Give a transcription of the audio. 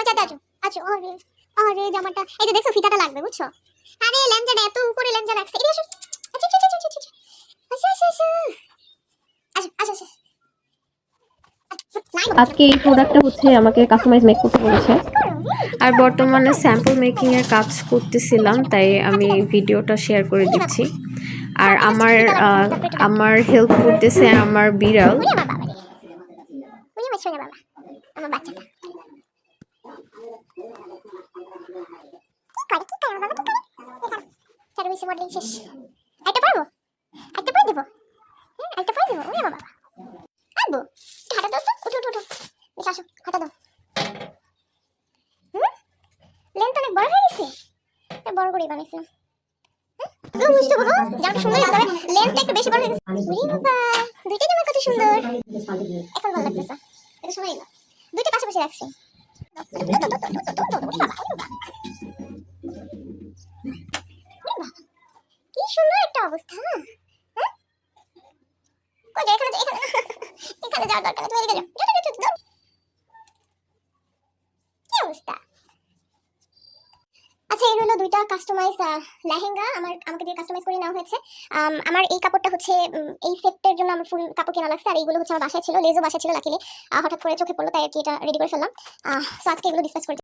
লেঞ্জাটা আছো আছো আরে আরে জামাটা এই যে দেখছো ফিতাটা লাগবে বুঝছো আরে লেঞ্জাটা এত উপরে লেঞ্জা লাগছে এই আসো আচ্ছা আচ্ছা আচ্ছা আচ্ছা আচ্ছা আচ্ছা আচ্ছা আচ্ছা আচ্ছা আজকে এই প্রোডাক্টটা হচ্ছে আমাকে কাস্টমাইজ মেক করতে বলেছে, আর বর্তমানে স্যাম্পল মেকিং এর কাজ করতেছিলাম, তাই আমি ভিডিওটা শেয়ার করে দিচ্ছি। আর আমার হেল্প করতেছে আমার বিড়াল। ওরে আমার বাবা রে ওরে আমার সোনা বাবা আমার বাচ্চাটা কি করে বাবা কি করে চারু বেশি মডেলিং শেষ একটা পারবো একটা পাই দেবো হ্যাঁ একটা পাই দেবো ওরে বাবা আনবো হাঁটা দাও তো উঠো উঠো উঠো দেখে আসো হাঁটা দাও লেন্থ অনেক বড় হয়ে গেছে বড় করে বানাইছিলাম তুমি বুঝতে পারো জামাটা সুন্দর তবে লেন্থটা একটু বেশি বড় হয়ে গেছে ওরে বাবা দুইটা জামা কত সুন্দর এখন ভালো লাগতেছে এটা সময় না দুইটা পাশাপাশি রাখছি কি সুন্দর একটা অবস্থা হ্যাঁ কই যাও এখানে এখানে এখানে যাওয়ার দরকার তুমি এদিকে যাও কি অবস্থা আচ্ছা এই হলো দুইটা কাস্টমাইজ লেহেঙ্গা আমাকে দিয়ে কাস্টমাইজ করে নেওয়া হয়েছে আমার এই কাপড়টা হচ্ছে এই সেটের জন্য আমার ফুল কাপড় কেনা লাগছে আর এইগুলো হচ্ছে আমার বাসায় ছিল লেজও বাসায় ছিল লাকিলি হঠাৎ করে চোখে পড়লো তাই আর কি এটা রেডি করে ফেললাম সো আজকে এগুলো ডিসকাস করে